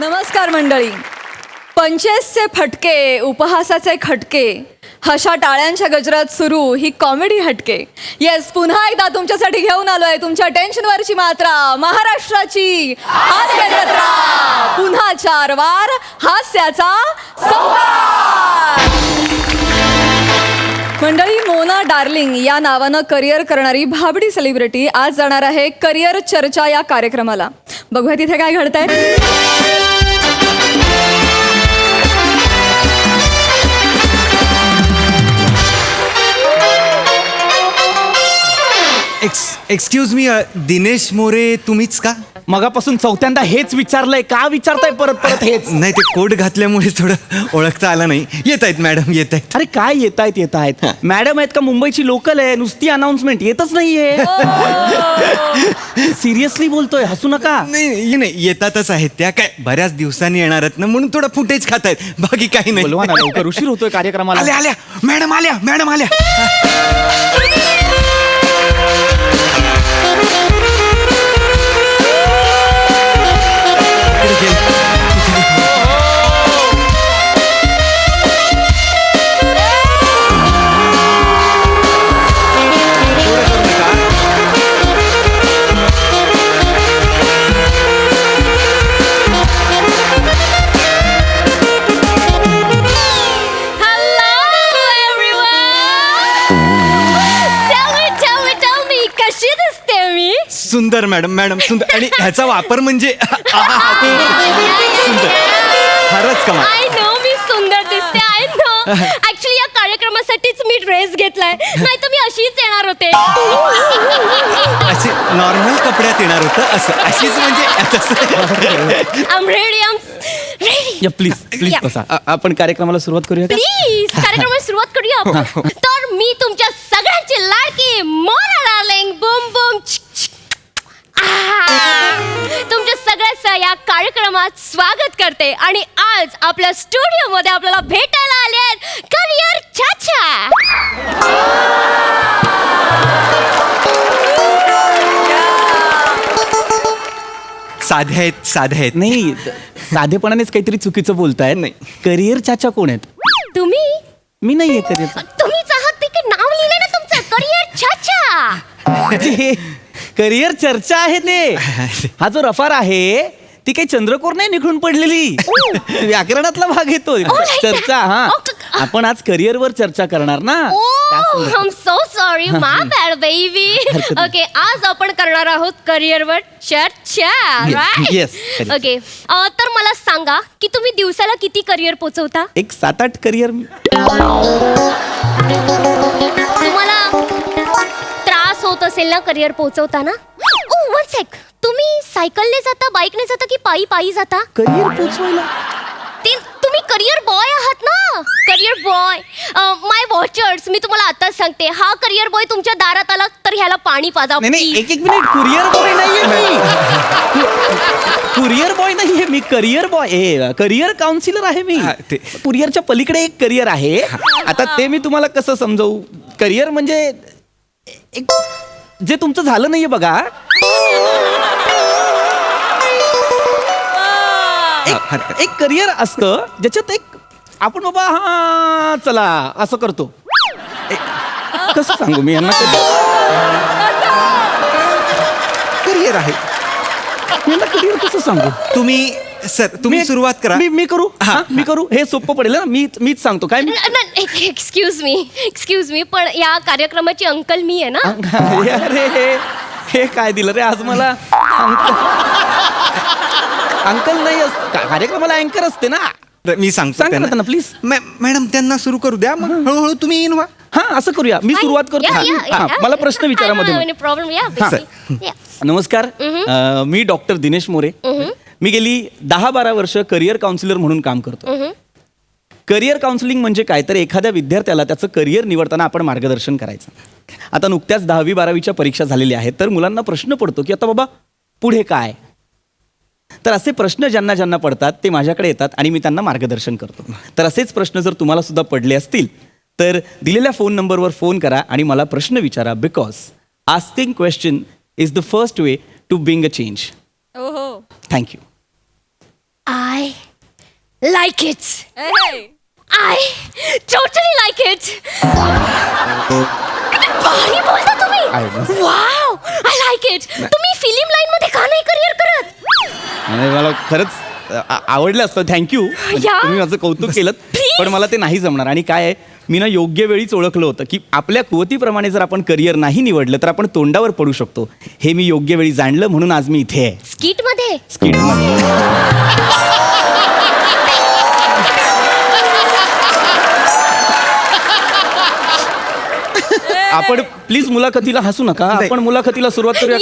नमस्कार मंडळी. पंचेसचे फटके, उपहासाचे खटके, हशा टाळ्यांच्या गजरात सुरू ही कॉमेडी हटके. येस, पुन्हा एकदा तुमच्यासाठी घेऊन आलोय तुमच्या टेन्शनवरची मात्रा, महाराष्ट्राची हास्य जत्रा. पुन्हा 4 वार हास्याचा संवाद. मंडळी, मोना डार्लिंग या नावानं करिअर करणारी भाबडी सेलिब्रिटी आज जाणार आहे करिअर चर्चा या कार्यक्रमाला. बघूया तिथे काय घडतंय. एक्सक्यूज मी, दिनेश मोरे तुम्हीच का? मगापासून चौथ्यांदा हेच विचारलंय. का विचारताय परत परत हेच? नाही, ते कोट घातल्यामुळे थोडं ओळखता आलं नाही. येत आहेत मॅडम, येत आहेत. अरे काय येत आहेत मॅडम आहेत का? मुंबईची लोकल आहे, नुसती अनाउन्समेंट येतच नाहीये. सिरियसली बोलतोय, हसू नका. नाही नाही, येतातच आहेत त्या. काय बऱ्याच दिवसांनी येणार आहेत ना, म्हणून थोडं फुटेज खात आहेत, बाकी काही नाही. बोलवा ना लवकर, उशीर होतोय कार्यक्रमाला. आल्या आल्या मॅडम, आल्या. सुंदर मॅडम सुंदर. आणि ह्याचा वापर म्हणजे सुंदर, फारच कमाल. आय नो मी सुंदर दिसते. I know. ऍक्च्युली या कार्यक्रमासाठीच मी ड्रेस घेतलाय, नाही तर मी अशीच येणार होते. असे नॉर्मल कपड्यात येणार होतं, असं अशीच म्हणजे आम रेडी. या प्लीज बसा. आपण कार्यक्रमाला सुरुवात करूया का? प्लीज कार्यक्रमाला सुरुवात करूया आपण. तर मी तुमच्या सगळ्यांची लाडकी मोना डार्लिंग बूम बूम तुमच्या सगळ्याचं या कार्यक्रमात स्वागत करते. आणि आज आपल्या स्टुडिओमध्ये आपल्याला भेटायला आले आहेत करिअर चाचा. साधे आहेत. नाही, साधेपणानेच काहीतरी चुकीचं बोलताय. नाही. करिअर चाचा कोण आहेत? तुम्ही मी नाहीये करिअर. तुम्हीच आहात ते की नाव लिहिलंय ना तुमचं करिअर चाचा. करिअर चर्चा आहे ते. हा जो रफार आहे ती काही चंद्रकोर नाही निघून पडलेली, व्याकरणातला भाग येतो. चर्चा. हा, आपण आज करिअरवर चर्चा करणार ना. I am so sorry, my bad baby. Okay, आज आपण करणार आहोत करिअरवर चर्चा. Yes. ओके, तर मला सांगा की तुम्ही दिवसाला किती करिअर पोचवता? एक 7-8 करिअर. तुम्हाला त्रास होत असेल ना करिअर पोचवताना? ओ वन सेक, तुम्ही सायकलने जाता, बाईकने जाता की पायी जाता? करिअर पोचवायला ते तुम्ही करिअर बॉय आहात ना. करिअर बॉय, माय वॉचर्स, मी तुम्हाला आताच सांगते, हा करिअर बॉय तुमच्या दारात आला तर ह्याला पाणी पाजा. नाही, एक मिनिट. कुरिअर बॉय नाहीये मी. कुरिअर बॉय नाहीये मी, करिअर बॉय, करिअर काउन्सिलर आहे मी. कुरिअरच्या पलीकडे एक करिअर आहे. आता ते मी तुम्हाला कसं समजवू? करिअर म्हणजे एक जे तुमचं झालं नाहीये बघा. एक करिअर असतं ज्याच्यात एक आपण बाबा हा चला असं करतो. कसं सांगू मी यांना? करिअर आहे. यांना करिअर कसं सांगू? तुम्ही सुरुवात करा. मी करू. मी करू. हे सोपं पडेल ना. मीच सांगतो काय. एक्सक्यूज मी, पण या कार्यक्रमाची अंकल मी आहे ना. अरे हे काय दिलं रे आज मला. अंकल नाही कार्यक्रमाला अँकर असते ना. मी सांगतो सांगा त्यांना. ना प्लीज. मॅडम त्यांना सुरू करू द्या, मग हळूहळू तुम्ही येईन व्हा. हा, असं करूया. मी सुरुवात करतो. मला प्रश्न विचारा मध्ये. प्रॉब्लेम. नमस्कार, मी डॉक्टर दिनेश मोरे. मी गेली 10-12 वर्ष करिअर काउन्सिलर म्हणून काम करतो. करिअर काउन्सिलिंग म्हणजे काय, तर एखाद्या विद्यार्थ्याला त्याचं करिअर निवडताना आपण मार्गदर्शन करायचं. आता नुकत्याच 10वी-12वीच्या परीक्षा झालेल्या आहेत, तर मुलांना प्रश्न पडतो की आता बाबा पुढे काय. तर असे प्रश्न ज्यांना पडतात ते माझ्याकडे येतात आणि मी त्यांना मार्गदर्शन करतो. तर असेच प्रश्न जर तुम्हाला सुद्धा पडले असतील तर दिलेल्या फोन नंबरवर फोन करा आणि मला प्रश्न विचारा. Because asking question is the first way to bring a change. ओहो. थँक्यू. I लाईक इट. I totally like it. भारी बोलता तुम्ही. Wow, I like it. तुम्ही फिल्म लाईन मध्ये का नाही करिअर करत? आणि मला खरंच आवडलं असतं. थँक्यू, या. तुम्ही माझं कौतुक केलं. Please. पण मला ते नाही जमणार. आणि काय आहे, मी ना योग्य वेळीच ओळखलं होतं की आपल्या कुवतीप्रमाणे जर आपण करिअर नाही निवडलं तर आपण तोंडावर पडू शकतो. हे मी योग्य वेळी जाणलं, म्हणून आज मी इथे आहे. स्किट मध्ये. आपण प्लीज मुलाखतीला हसू नका. आपण मुलाखतीला सुरुवात करूया.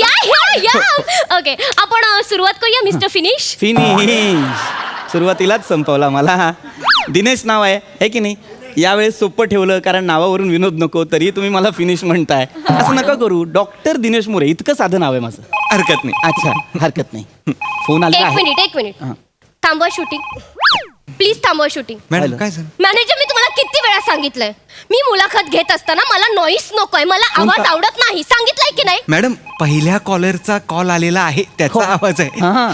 या. ओके, आपण सुरुवात करूया मिस्टर फिनिश. फिनिश. सुरुवातीलाच संपवला मला. दिनेश नाव आहे की नाही? यावेळेस सोपं ठेवलं कारण नावावरून विनोद नको, तरी तुम्ही मला फिनिश म्हणताय. असं नका करू. डॉक्टर दिनेश मोरे इतकं साधं नाव आहे माझं. हरकत नाही. अच्छा, हरकत नाही. फोन आला एक आहे. मिनिट. हां. थांबवा शूटिंग. प्लीज थांबवा शूटिंग. मॅडम काय झालं? मॅनेजर, मी तुम्हाला किती वेळा सांगितलंय, मी मुलाखत घेत असताना मला नॉईस नकोय, मला आवाज आवडत नाही. सांगितलंय की नाही? मॅडम पहिल्या कॉलरचा कॉल आलेला आहे, त्याचा आवाज आहे. हां.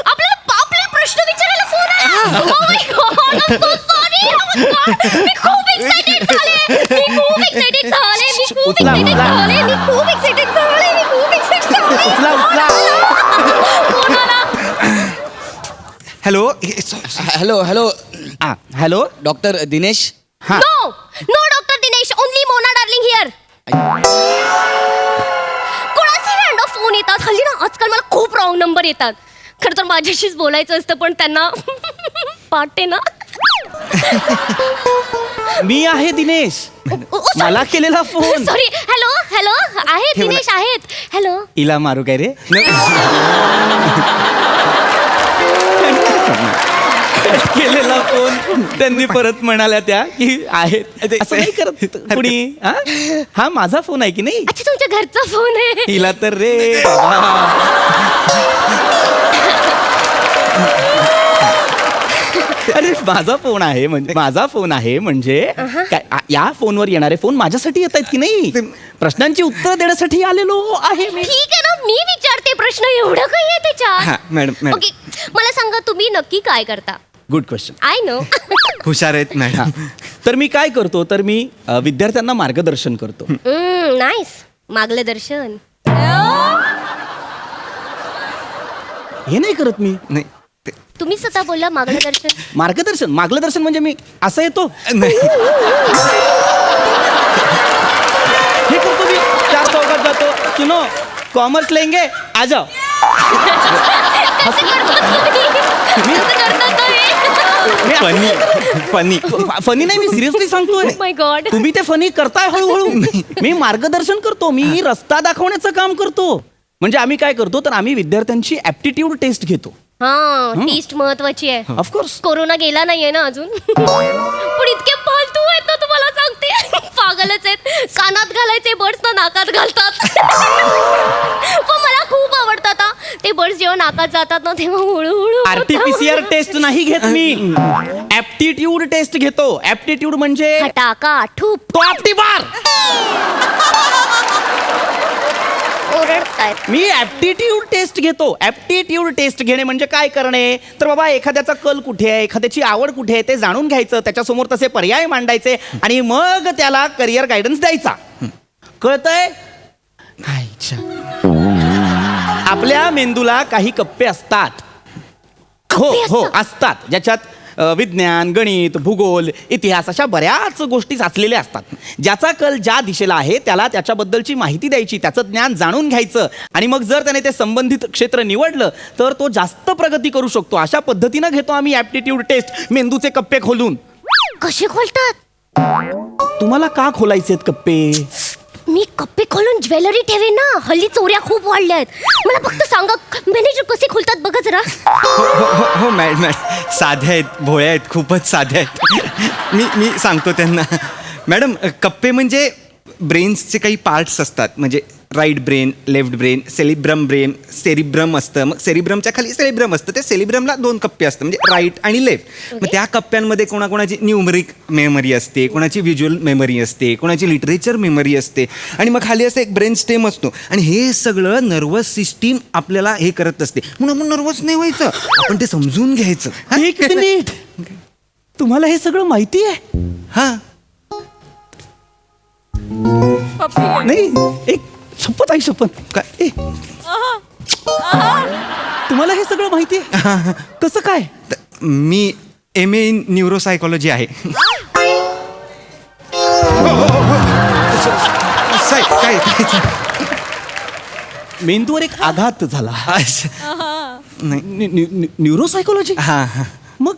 आपल्याला आपले प्रश्न विचारायला फोन आहे. Oh my God, I'm so sorry. Oh my God. मी खूप excited झाले. मी खूप excited झाले. उचला. फोन आला. Hello. Hello hello. Doctor Dinesh. हां. No doctor Dinesh, only Mona darling here. कोणाचे रँडम फोन येतात हल्ली ना. आजकाल मला खूप रॉंग नंबर येतात. खरं तर माझ्याशीच बोलायचं असतं, पण त्यांना पाटे ना. मी आहे दिनेश. मला केलेला फोन. सॉरी. हॅलो आहेत दिनेश आहेत. हॅलो. इला मारू काय रे? केलेला फोन त्यांनी परत म्हणाल्या त्या की आहेत. असं नाही करत कुणी. हा माझा फोन आहे की नाही? अच्छा, तुमच्या घरचा फोन आहे. हिला तर रे बाबा. अरे माझा फोन आहे म्हणजे काय, या फोनवर येणारे फोन माझ्यासाठी येत आहेत की नाही? प्रश्नांची उत्तर देण्यासाठी आलेलो आहे मी. ठीक आहे ना, मी विचारते प्रश्न. एवढं काही आहे हा, त्याच्यात? मॅडम. ओके, मला सांगा तुम्ही नक्की काय करता? Good question. I know. हुशार आहेत मॅडम. तर मी काय करतो, तर मी विद्यार्थ्यांना मार्गदर्शन करतो. नाईस. मागलं दर्शन. हे नाही करत मी. नाही तुम्ही स्वतः बोलला मागलं दर्शन. मार्गदर्शन म्हणजे मी असं येतो. नाही. हे करतो मी. 4 चौकात जातो. सुनो, कॉमर्स लेंगे आ जाओ. फनी नाही, मी सिरियसली सांगतोय. माय गॉड. तुम्ही ते फनी करताय हळूहळू. मी मार्गदर्शन करतो. मी रस्ता दाखवण्याचं काम करतो. म्हणजे आम्ही काय करतो, तर आम्ही विद्यार्थ्यांची ऍप्टिट्यूड टेस्ट घेतो. हा, टेस्ट महत्वाची आहे. ऑफकोर्स. कोरोना गेला नाहीये ना अजून. पण इतके फालतू आहेत ना, तुम्हाला सांगते. पागलच आहेत. कानात घालायचे बर्ड्स ना नाकात घालतात. पण मला खूप आवडतात हा. ते बर्ड्स जेव्हा नाकात जातात ना, तेव्हा हळूहळू. आरटीपीसीआर टेस्ट नाही घेत मी. ऍप्टिट्यूड टेस्ट घेतो. ऍप्टिट्यूड म्हणजे टाका ठूप. तो आपटी बार. ओरडतायत. मी ऍप्टिट्यूड टेस्ट घेतो. ऍप्टिट्यूड टेस्ट घेणे म्हणजे काय करणे, तर बाबा एखाद्याचा कल कुठे आहे, एखाद्याची आवड कुठे आहे ते जाणून घ्यायचं, त्याच्यासमोर तसे पर्याय मांडायचे आणि मग त्याला करिअर गायडन्स द्यायचा. कळतंय? आपल्या मेंदूला काही कप्पे असतात. हो असतात, ज्याच्यात विज्ञान, गणित, भूगोल, इतिहास अशा बऱ्याच गोष्टी साचलेल्या असतात. ज्याचा कल ज्या दिशेला आहे त्याला त्याच्याबद्दलची माहिती द्यायची, त्याचं ज्ञान जाणून घ्यायचं आणि मग जर त्याने ते संबंधित क्षेत्र निवडलं तर तो जास्त प्रगती करू शकतो. अशा पद्धतीनं घेतो आम्ही ऍप्टिट्यूड टेस्ट, मेंदूचे कप्पे खोलून. कसे खोलतात? तुम्हाला का खोलायचे कप्पे? मी कप्पे खोलून ज्वेलरी ठेवेन ना. हल्ली चोऱ्या खूप वाढल्या आहेत. मला फक्त सांगा मॅनेजर कसे खोलतात बघा जरा. हो मॅडम. साध्या आहेत, भोळ्या आहेत, खूपच साध्या आहेत. मी सांगतो त्यांना. मॅडम, कप्पे म्हणजे ब्रेन्सचे काही पार्ट्स असतात. म्हणजे right brain, left brain, cerebrum असतं. मग सेरिब्रमच्या खाली सेरिब्रम असतं. ते सेरिब्रमला 2 कप्पे असतात, म्हणजे राईट आणि लेफ्ट. मग त्या कप्प्यांमध्ये कोणाकोणाची न्यूमरिक मेमरी असते, कोणाची व्हिज्युअल मेमरी असते, कोणाची लिटरेचर मेमरी असते, आणि मग खाली असं एक ब्रेन स्टेम असतो. आणि हे सगळं नर्वस सिस्टीम आपल्याला हे करत असते. म्हणून आपण नर्वस नाही व्हायचं, आपण ते समजून घ्यायचं. एक मिनिट, तुम्हाला हे सगळं माहिती आहे? हा, नाही, एक शपथ आहे, शपथ. काय? तुम्हाला हे सगळं माहिती आहे? कसं काय? मी MA इन न्यूरोसायकॉलॉजी आहे. साहेब, काय मेंदूवर एक आघात झाला. नाही. न्यूरोसायकोलॉजी? हा हा. मग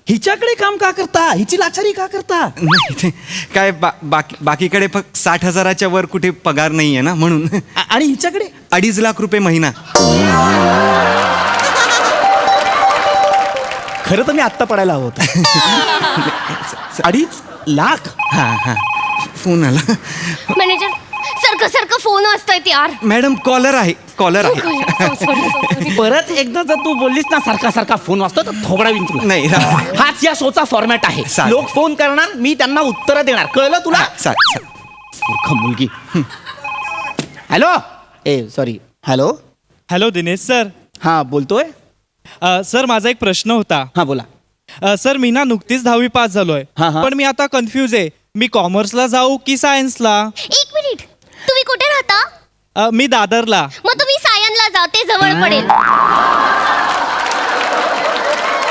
हिच्याकडे काम का करता? हिची लाचारी का करता? नाही ते काय बाकीकडे फक्त 60,000च्या वर कुठे पगार नाहीये ना, म्हणून. आणि हिच्याकडे 2.5 लाख रुपये महिना. खरं तर मी आत्ता पडायला हवं होतं. 2.5 लाख? हा हा. फोन आला. मॅनेजर, सारखं फोन वाजतायत यार. मॅडम, कॉलर आहे. परत एकदा जर तू बोललीस ना सारखा सारखा फोन वाजतो तर थोबडावीन तुला. नाही. हाच या शोचा फॉर्मॅट आहे. चालेल. लोक फोन करणार, मी त्यांना उत्तरं देणार. कळलं तुला? मूर्ख मुलगी. Hello, sorry. Hello. Hello Dinesh sir. हा, बोलतोय. सर, माझा एक प्रश्न होता. हा, बोला. सर, मी ना नुकतीच 10वी पास झालोय. हा, हा. पण मी आता कन्फ्यूज आहे. मी कॉमर्सला जाऊ की सायन्सला? एक मिनिट, तुम्ही कुठे राहता? मी दादरला. मग तुम्ही सायनला जा, ते जवळ पडेल.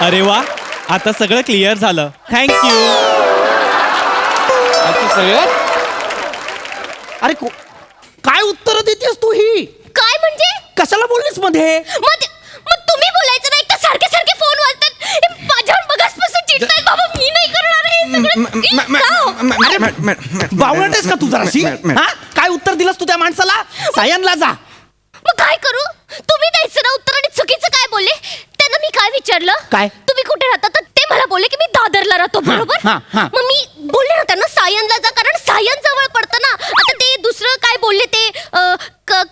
अरे वा, आता सगळं क्लिअर झालं. थँक्यू. अरे काय उत्तर देतेस तू ही? काय म्हणजे? कशाला बोललीस मध्ये? मग तुम्ही बोलायचं नाही तर सारखे फोन वाजतात. हे माझ्यावर बघासपासून चिडतायत बाबा. मी नाही करणार हे सगळं. बावळटेस का तू जराशी? हा, काय उत्तर दिलंस तू त्या माणसाला? सायनला जा. मग काय करू? तुम्ही द्यायचं ना उत्तर, आणि चुकीचं काय बोलले? त्यांना मी काय विचारलं? काय? तुम्ही कुठे राहता? तर ते मला बोलले की मी दादरला राहतो, बरोबर? हा, हा. मग मी बोलले ना त्यांना सायनला जा, कारण सायन जवळ पडतं ना. आता ते दुसरं काय बोलले ते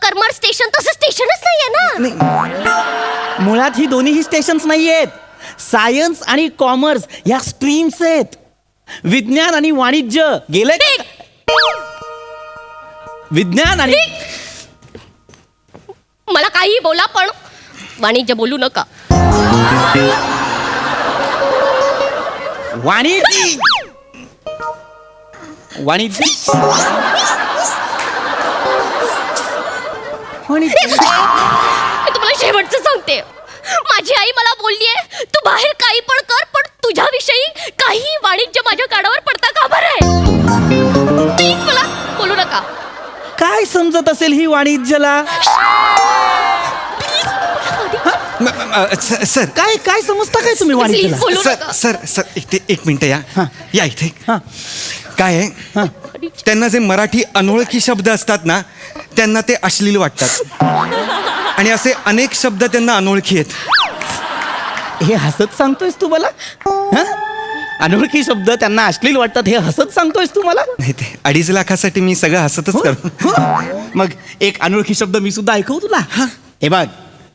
करमर स्टेशन, तसं स्टेशनच नाहीये ना. मुळात ही दोन्हीही स्टेशन्स नाहीयेत. सायन्स आणि कॉमर्स ह्या स्ट्रीम्स आहेत. विज्ञान आणि वाणिज्य गेले. विज्ञान आणि मला काही बोला, पण वाणिज्य बोलू नका. वाणिज्य वाणिज्य मी तुम्हाला शेवटचं सांगते. माझी आई मला बोललीये, तू बाहेर काही पण कर, पण तुझ्याविषयी काही वाणिज्य माझ्या कानावर पडता कामा नये. प्लीज मला बोलू नका. काय समजत असेल ही वाणिज्यला? सर, काय काय समजता काय तुम्ही वाणिज्यला? Please, बोलू सर नका. सर सर इथे 1 मिनिट या इथे. हा. काय आहे, त्यांना जे मराठी अनोळखी शब्द असतात ना, त्यांना ते अश्लील वाटतात. आणि असे अनेक शब्द त्यांना अनोळखी आहेत. हे हसत सांगतोयस तू मला? हा? अनोळखी शब्द त्यांना अश्लील वाटतात हे हसत सांगतोयस तू मला? नाही, ते 2.5 लाखासाठी मी सगळं हसतच करतो. मग एक अनोळखी शब्द मी सुद्धा ऐकवू तुला? हे बघ.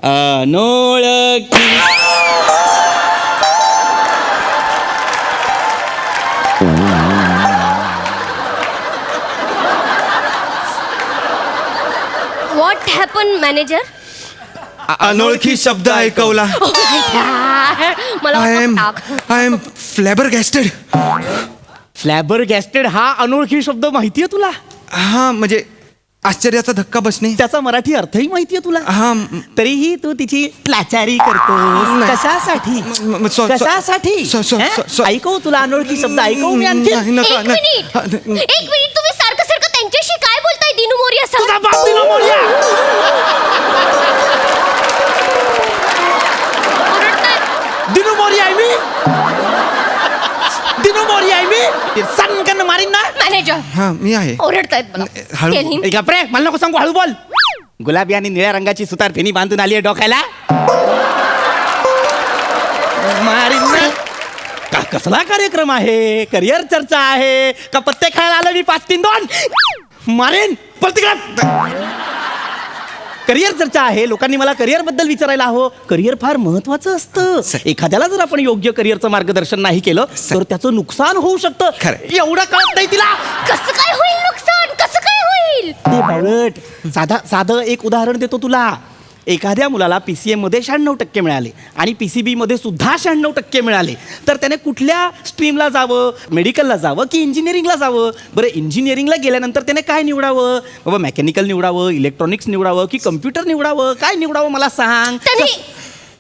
अनोळखी. What happen manager? अनोळखी शब्द ऐकवला. मला आय एम टाक. फ्लॅबरगॅस्टेड. फ्लॅबरगॅस्टेड हा अनोळखी शब्द माहितीये तुला? हा, म्हणजे आश्चर्याचा धक्का बसणे. त्याचा मराठी अर्थही माहितीये तुला? हा. तरीही तू तिची लाचारी करतोस. नाही. कशासाठी? कशासाठी? कशासाठी? ऐकव तुला अनोळखी शब्द ऐकव मी आणखी. एक मिनिट, तुम्ही सारखं त्यांच्याशी काय बोलताय दिनू मोरिया सर? तुझा बाप दिनो मोरिया. दिनो मोरिया आहे मी. दिनो मोरिया आहे मी. सनकन मारीन ना. मॅनेजर हा, मी आहे. ओरडतायत मला. हळू. Tell him. गप्रे, मला नको सांगू, हळू बोल. गुलाबी आणि निळ्या रंगाची सुतार फेनी बांधून आली आहे डोक्याला. मारीन ना. का कसला कार्यक्रम आहे? करिअर चर्चा आहे का पत्ते खेळायला आलं मी 5-3-2? मारेन. पळ तिकडं. करिअर चर्चा आहे. लोकांनी मला करिअर बद्दल विचारायला हवं. करिअर फार महत्वाचं असतं. एखाद्याला जर आपण योग्य करिअरचं मार्गदर्शन नाही केलं तर त्याचं नुकसान होऊ शकतं. खरंय. एवढं कळत नाही तिला. कसं काय होईल नुकसान, कसं काय होईल? ते बावळट. साधं एक उदाहरण देतो तुला. एखाद्या मुलाला PCM मध्ये 96% मिळाले आणि PCB मध्ये सुद्धा 96% मिळाले, तर त्याने कुठल्या स्ट्रीमला जावं? मेडिकलला जावं की इंजिनिअरिंगला जावं? बरं, इंजिनिअरिंगला गेल्यानंतर त्याने काय निवडावं? बाबा मेकॅनिकल निवडावं, इलेक्ट्रॉनिक्स निवडावं की कम्प्युटर निवडावं? काय निवडावं मला सांग.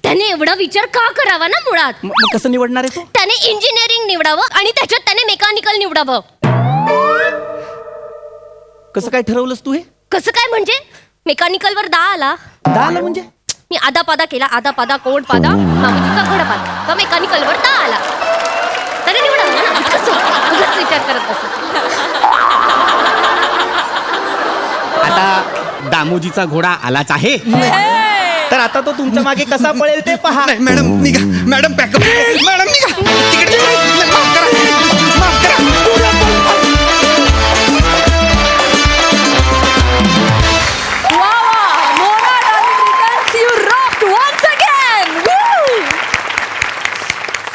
त्याने एवढा विचार का करावा ना मुळात? मग कसं निवडणार आहे तो? त्याने इंजिनिअरिंग निवडावं आणि त्याच्यात त्याने मेकॅनिकल निवडावं. कसं काय ठरवलंस तू हे? कसं काय म्हणजे? मेकॅनिकलवर 10 आला. 10 आला म्हणजे? मी आदा पादा केला, आदा पादा कोण पादा मामुजीचा घोडा पादा, तर मेकॅनिकलवर 10 आला. त्याने निवडावं ना. कसं उगाच विचार करत बसत. आता दामोजीचा घोडा आलाच आहे, तर आता तो तुमच्या मागे कसा पळेल ते पहा. नाही मॅडम निघा, मॅडम पॅकअप, मॅडम निघा. तिकीट माफ करा, माफ करा.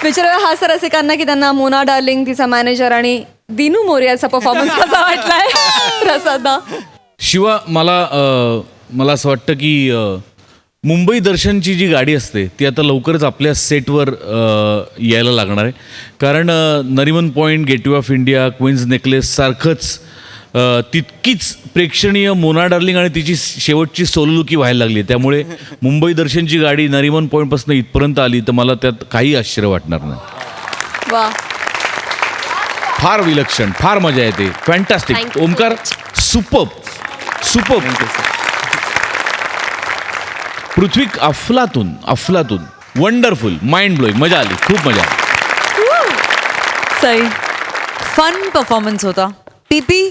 विचारूया हास्य रसिकांना की त्यांना मोना डार्लिंग, तिचा मॅनेजर आणि दिनू मोरियाचा परफॉर्मन्स कसा वाटलाय. प्रसादा. शिवा, मला असं वाटतं की मुंबई दर्शनची जी गाडी असते ती आता लवकरच आपल्या सेटवर यायला लागणार आहे. कारण Nariman Point, Gateway of India, Queen's Necklace सारखंच तितकीच प्रेक्षणीय मोना डार्लिंग आणि तिची शेवटची सोलोलुकी व्हायला लागली. त्यामुळे मुंबई दर्शनची गाडी नरिमन पॉईंटपासून इथपर्यंत आली तर मला त्यात काही आश्चर्य वाटणार नाही. वा. फार विलक्षण, फार मजा येते. Fantastic. Thank you. Omkar, superb. Prithvi, अफलातून वंडरफुल, माइंड ब्लोईंग. मजा आली, खूप मजा आली. सई. फन परफॉर्मन्स होता. PP,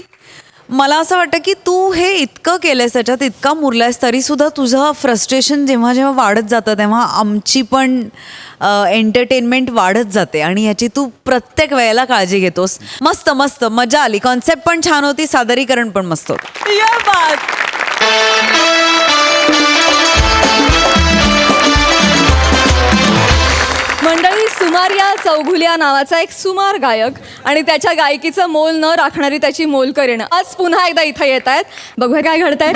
मला असं वाटतं की तू हे इतकं केलंयस, त्याच्यात इतका मुरलायस, तरी सुद्धा तुझं फ्रस्ट्रेशन जेव्हा जेव्हा वाढत जातं तेव्हा आमची पण एंटरटेनमेंट वाढत जाते आणि याची तू प्रत्येक वेळेला काळजी घेतोस. मस्त मस्त मजा आली. कॉन्सेप्ट पण छान होती, सादरीकरण पण मस्त होतं. या बात. मंडळी, सुमारिया चौघुलिया नावाचा एक सुमार गायक आणि त्याच्या गायकीचं मोल न राखणारी त्याची मोलकरीण आज पुन्हा एकदा इथं येत आहेत. बघूया काय घडतंय.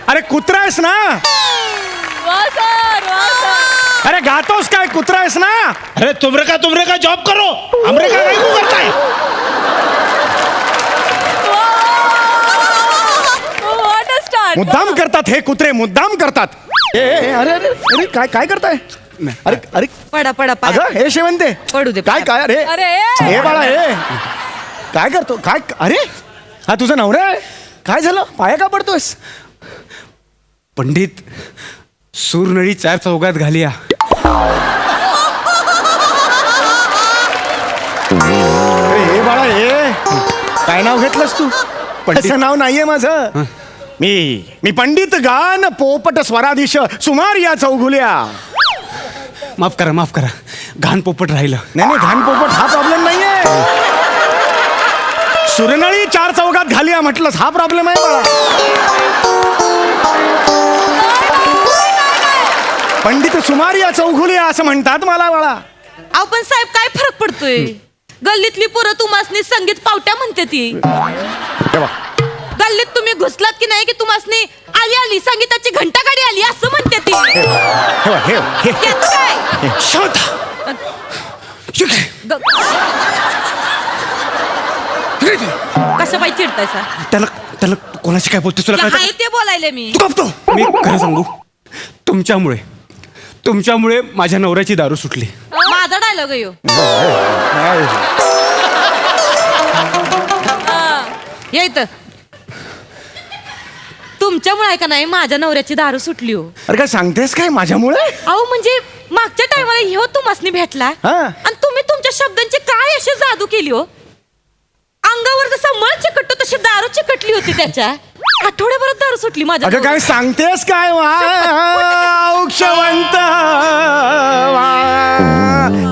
अरे कुत्रा आहेस ना? अरे गातोस काय? कुत्रा आहेस ना? अरे तुमरे का जॉब करो, हमरे का नहीं क्यों करता है? मुद्दाम करतात हे कुत्रे, मुद्दाम करतात. अरे अरे अरे काय करताय? अरे अरे पडा पडा अगं हे शेवंते, पडू दे. काय अरे अरे. हे बाळा हे काय करतो? काय? अरे हा तुझा नवरा आहे? काय झालं? पाया का पडतोयस? पंडित, सूरनळी 4 चौघात घालिया. अरे हे बाळा हे काय नाव घेतलंस तू? पंडितचं नाव नाहीये माझं. मी पंडित गान पोपट स्वराधीश सुमार या चौघुल्या. माफ करा घाण पोपट राहिलं. नाही घाण पोपट हा प्रॉब्लेम नाहीये. सुरनळी 4 चौघात घालिया म्हटलंस हा प्रॉब्लेम आहे बाळा. पंडित सुमार या चौघुल्या असं म्हणतात मला बाळा. अहो पण साहेब काय फरक पडतोय? गल्लीतली पोरं तुम्हासनी संगीत पावट्या म्हणते ती. तेव्हा गल्लीत तुम्ही घुसलात की नाही की तुम्हासनी आली संगीताची घंटागाडी आली असं म्हणते ती. हे त्याचं काय? शांत. कसं बाई चिडतायसा? त्याला कोणाशी काय बोलतो तुला आहे ते बोलायले मी. मी खरं सांगू, तुमच्यामुळे माझ्या नवऱ्याची दारू सुटली. माझा डायलॉग आहे ह्यो. या इथं. तुमच्यामुळे आहे का नाही माझ्या नवऱ्याची दारू सुटली हो. अरे काय सांगतेस काय माझ्यामुळे? अहो म्हणजे मागच्या टायमाला ह्यो तुम्हासनी भेटला हा. आणि तुम्ही तुमच्या शब्दांची काय अशी जादू केली हो. अंगावर जसा मळ चिकटतो तशी दारू चिकटली होती त्याच्या. आठवड्याभरात दारू सुटली माझ्या. अगं काय सांगतेस काय औक्षवंत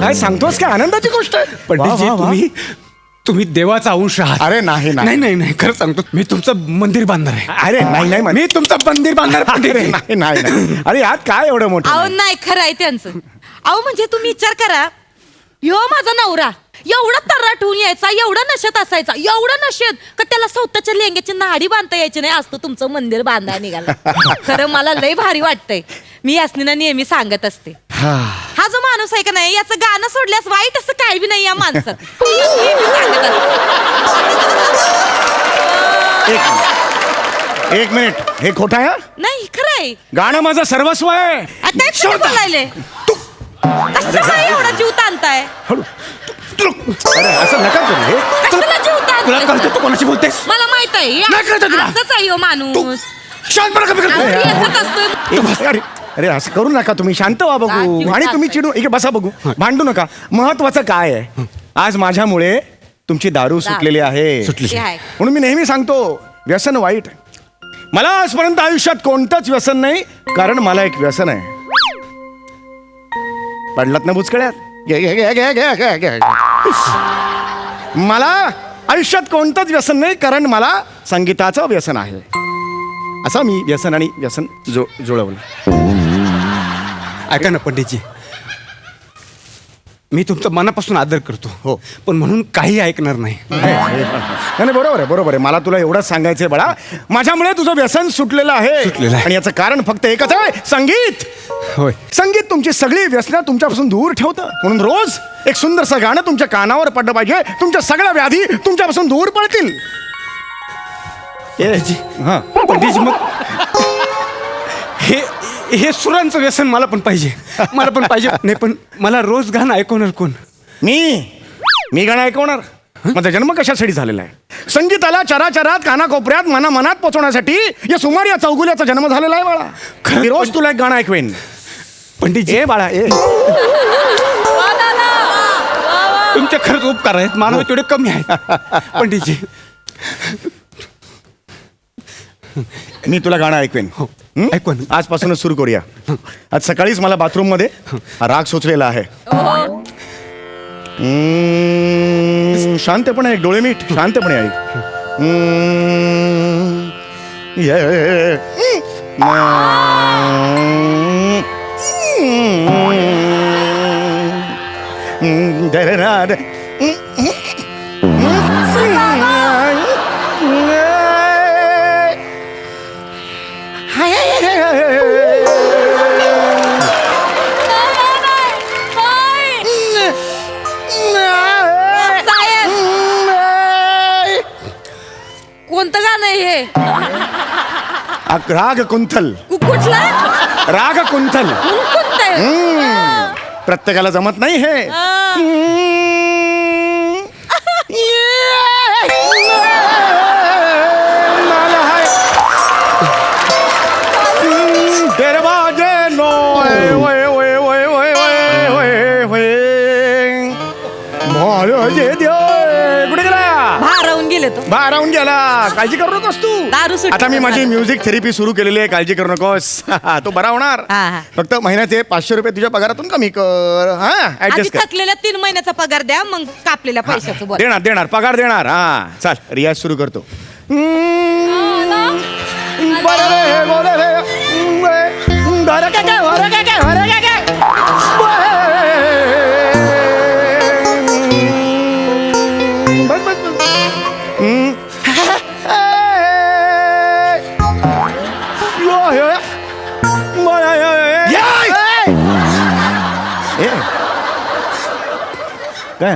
काय सांगतोस काय आनंदाची गोष्ट आहे. पंडितजी तुम्ही देवाचा अंश आहात. अरे नाही नाही खरं सांगतो, मी तुमचं मंदिर बांधणार आहे. अरे नाही मी तुमचं मंदिर बांधणार पंडित. नाही अरे यात काय एवढं मोठं अहो नाही. नाही खरं आहे त्यांचं. अहो म्हणजे तुम्ही विचार करा, ह्यो माझा नवरा एवढा तर्राट होऊन यायचा, एवढा नशेत असायचा, एवढा नशेत का त्याला स्वतःच्या लेंग्याची नाडी बांधता यायची नाही. असतं तुमचं मंदिर बांधायला निघाला. खरं मला लय भारी वाटतंय. मी यासनीना नेहमी सांगत असते, हा जो माणूस आहे का नाही याचं गाणं सोडल्यास वाईट असं काय बी नाही या माणसात. नेहमी सांगत असते. एक मिनिट हे खोटं आहे. नाही खरं आहे. गाणं माझं सर्वस्व आहे. आता काय बोलायले? कसं काय एवढा जीव ताणताय? हळू. अरे असं नका करू हे. कशाला जीव तुला कळतं ताणताय? तू कोणाशी बोलतेस? मला माहित आहे नाही कळतं तुला. असंच आहे हो माणूस. शांतपणा कमी कर. येतच असतोय. अरे असं करू नका तुम्ही. शांत व्हा बघू. आणि तुम्ही चिडू इकडे बसा बघू. भांडू नका. महत्वाचं काय आहे, आज माझ्यामुळे तुमची दारू सुटलेली आहे. ते आहे. म्हणून मी नेहमी सांगतो व्यसन वाईट. मला आजपर्यंत आयुष्यात कोणतंच व्यसन नाही, कारण मला एक व्यसन आहे. पडलात ना बुचकळ्यात. मला आयुष्यात कोणतंच व्यसन नाही, कारण मला संगीताचं व्यसन आहे. असं मी व्यसन आणि व्यसन जुळवलं. ऐका ना पंडितजी, मी तुमचा मनापासून आदर करतो. हो. पण म्हणून काही ऐकणार नाही. नाही बरोबर आहे. मला तुला एवढंच सांगायचंय बाळा, माझ्यामुळे तुझं व्यसन सुटलेलं आहे. आणि याचं कारण फक्त एकच आहे, संगीत. होय. संगीत तुमची सगळी व्यसनं तुमच्यापासून दूर ठेवतं. म्हणून रोज एक सुंदरसं गाणं तुमच्या कानावर पडलं पाहिजे. तुमच्या सगळ्या व्याधी तुमच्यापासून दूर पडतील. हा पंडितजी, मग हे सुरांचं व्यसन मला पण पाहिजे. नाही पण मला रोज गाणं ऐकवणार कोण? मी गाणं ऐकवणार. माझा जन्म कशासाठी झालेला आहे? संगीताला चराचरात कानाकोपऱ्यात मनात पोचवण्यासाठी या सुमार या चौगुल्याचा जन्म झालेला आहे बाळा. मी रोज तुला एक गाणं ऐकवेन. पंडितजी बाळा तुमचे खरंच उपकार आहेत, मानव तेवढे कमी आहेत. पंडितजी मी तुला गाणं ऐकवेन. ऐकून आजपासूनच सुरू करूया. आज सकाळीच मला बाथरूम मध्ये हा राग सुचलेला आहे. शांतपणे ऐक, डोळे मीट, शांतपणे ऐक. कोणतं गाणं आहे हे? राग कुंथल. कुठला? राग कुंथल. कोणतं आहे? प्रत्येकाला जमत नाही हे. दरवाजे लोय वय वय वय वय वय वय वय. कुठे गेला? भारावून गेले येतो. राहून गेला. काळजी करू नकोस तू. दारू सुटली. आता मी माझी म्युझिक थेरपी सुरू केलेली आहे. काळजी करू नकोस. तो बरा होणार. हा. फक्त महिन्याचे 500 रुपये तुझ्या पगारातून कमी कर. हा आधी ऍडजस्ट कर. थकलेल्या 3 महिन्याचा पगार द्या, मग कापलेल्या पैशाचं बोल. देणार पगार देणार. हा चल रियाज सुरू करतो. बरं रे, बोले रे. बरं काय काय, बरं काय काय, बरं काय काय. बस बस बस. काय हा?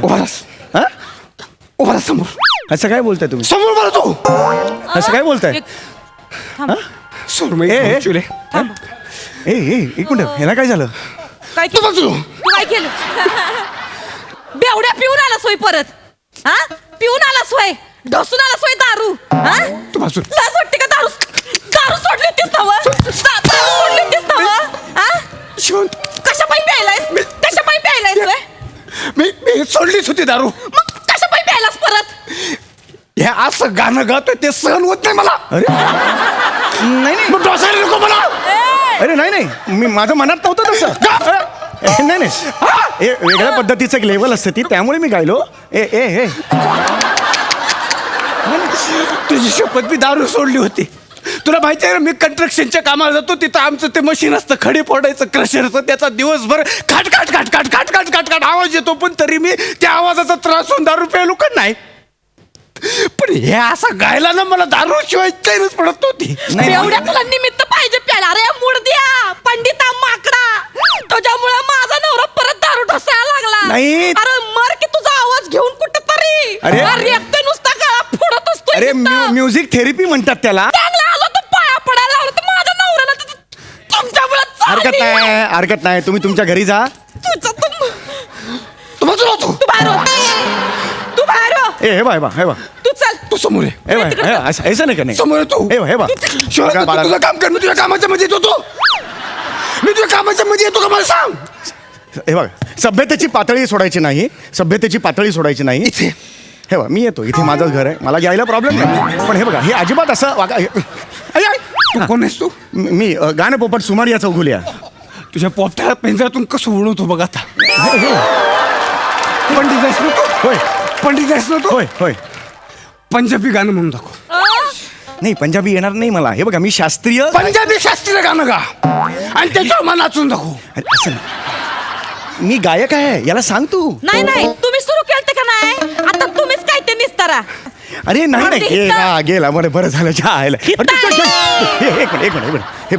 उभा राहा समोर. असं काय बोलताय तुम्ही? समोर बरं तू. असं काय बोलताय? सोड ए, चुले. एक मिनिट, ह्याला काय झालं? काय तू बघ तू. तू काय केलं? बेवड्या पिऊन आला सोय परत. हा, पिऊन आला सोय, ढोसून आला सोय दारू. हा, तू बाजू. लाज वाटते का? दारू सोडली होतीस ना व? दारू सोडली होतीस ना व? हा, शांत. कशा पायी प्यायलायस? कशा पायी प्यायलायस सोय? मी सोडलीच होती दारू. मग कशा पायी प्यायलास परत? हे असं गाणं गातोय ते सहन होत नाही मला. अरे नाही नाही, मग डोसायला नको मला. अरे नाही मी माझं मनात नव्हतं तसं. नाही वेगळ्या पद्धतीचं एक लेवल असतं ती, त्यामुळे मी गायलो. ए तुझी शपथ मी दारू सोडली होती. तुला माहिती आहे ना, मी कंस्ट्रक्शनच्या कामाला जातो, तिथं आमचं ते मशीन असतं खडी फोडायचं, क्रशरचं. त्याचा दिवसभर खाट खाट खाट खाट खाट खाट खाट खाट आवाज येतो, पण तरी मी त्या आवाजाचा त्रास होऊन दारू प्यायलो का नाही. पण हे असं गायला ना मला दारू शिवाय चैनच पडत नव्हती. एवढ्या तुला निमित्त पाहिजे प्यायला. अरे मुडद्या पंडिता माकडा, तुझ्यामुळे माझा नवरा परत दारू ढोसायला लागला. नाही. अरे मर की तुझा आवाज घेऊन कुठं तरी. अरे. एकटे नुसता गळा फोडत असतो. अरे म्युझिक थेरपी म्हणतात त्याला. चांगला आलो तर पाया पडायला लावलं तर माझ्या नवऱ्याला तुमच्यामुळे हरकत नाही. तुम्ही तुमच्या घरी जा. तू बाजूला होतो. तू बाहेर हो. तू बाहेर हो. हे बा तू चल. तू समोर आहे. ऐसा नाही का नाही. समोर आहे तू. हे बा शिवाय तू तुझं काम कर. मी तुझ्या कामाच्या मध्ये येतो. मी तुझ्या कामाच्या मध्ये येतो का मला सांग. हे बघ, सभ्यतेची पातळी सोडायची नाही. इथे हे बघ, मी येतो. इथे माझं घर आहे, मला यायला प्रॉब्लेम नाही. पण हे बघा, हे अजिबात असं वागा. तू कोण आहेस तू. मी गाणं पोपट सुमारिया चौगुलिया. तुझ्या पोपट्याला पेंजरातून कसं उडवतो बघ आता. पंडित आहेस ना तू. होय पंडित आहेस ना तू. होय. पंजाबी गाणं म्हणून दाखव. नाही, पंजाबी येणार नाही मला. हे बघा, मी शास्त्रीय पंजाबी शास्त्रीय गाणं गा आणि त्याच्यावर मला नाचून दाखव. अरे, असं नाही. मी गायक आहे, याला सांग तू. नाही तुम्ही सुरू केलं का नाही? आता तुम्हीच काय ते निस्तारा. अरे नाही गेला बरं झालं. जायला एक मिनिट. हे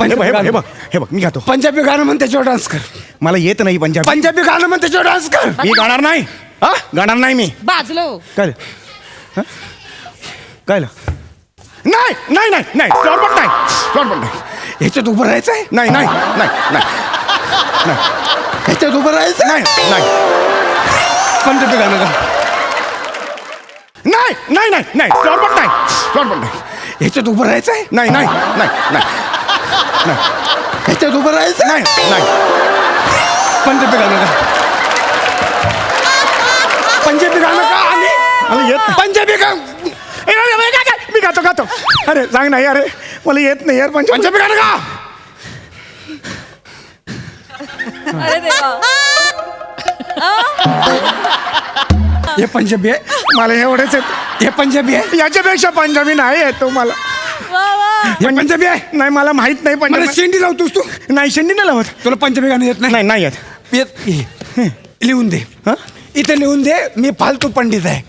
बघ मी गातो. पंजाबी गाणं म्हण त्याच्यावर डान्स कर. मला येत नाही पंजाबी गाणं म्हण त्याच्यावर डान्स कर. मी गाणार नाही. गाणार नाही मी. बाजलो. काय नाही फ्लॉट नाही. ह्याच्यात उभं राहायचंय. नाही ह्याच्यात उभं राहायचं. नाही पंजाबी गाणं गा. नाही फ्लॉट नाही. ह्याच्यात उभं राहायचंय. नाही ह्याच्यात उभं राहायचं. नाही पंजाबी गाणं गा. पंजाबी गाणं गा. आणि मला येत नाही. पंजाबी गा. मी गातो. अरे सांग नाही. अरे मला येत नाही यार. पंजाबी गाणं गा. अरे देवा. हे पंजाबी आहे. मला एवढेच येत. हे पंजाबी आहे. याच्यापेक्षा पंजाबी नाही येतो मला. हे पंजाबी आहे. नाही मला माहित नाही मला पंजाबी. शेंडी लावतोस तू. नाही शेंडी नाही लावत. तुला पंजाबी गाणं येत नाही. नाही येत. लिहून दे. इथे लिहून दे, मी फालतू पंडित आहे.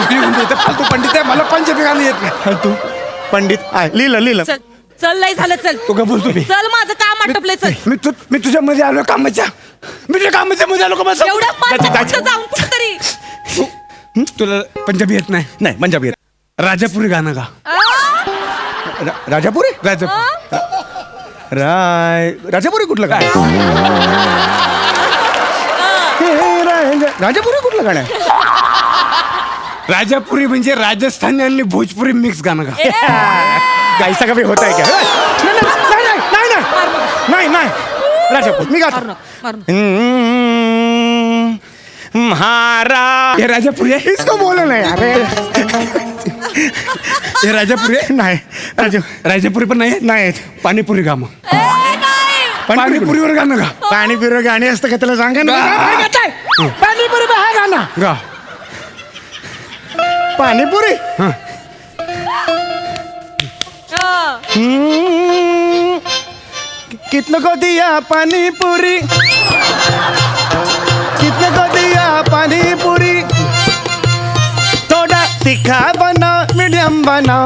लिहून दे, फालतू पंडित आहे. मला पंजाबी गाणं येत नाही. फालतू पंडित आहे. लिहिलं. चल नाही झालं. चल तू का बोलतो मी. चल, माझं काम आटपलंय. चल. मी तुझ्या मध्ये आलो कामाच्या. मी तुझ्या कामाच्या मध्ये आलो का मला सांग. एवढं माझ्या जाऊन कुठतरी. तुला पंजाबी येत नाही. नाही पंजाबी येत. राजापुरी गाणं गा. राजापुरी. राजापुरी कुठलं काय? राजापुरी कुठलं गाणं आहे? राजापुरी म्हणजे राजस्थानी आणि भोजपुरी मिक्स गाणं गा. गायचा कमी होत आहे का? नाही राजापूर मी गातो. महाराज हे राजापुरी आहे इसको बोलो नाही अरे हे राजापुरी आहे नाही राजापुरी पण नाही नाही पाणीपुरी गा मग पाणीपुरीवर गाणं गा पाणीपुरी गाणी असतं का त्याला सांगा ना पाणीपुरी हा गाणं गा पाणीपुरी कितने को दिया पानीपुरी कितने को दिया पानीपुरी थोड़ा तीखा बना मीडियम बना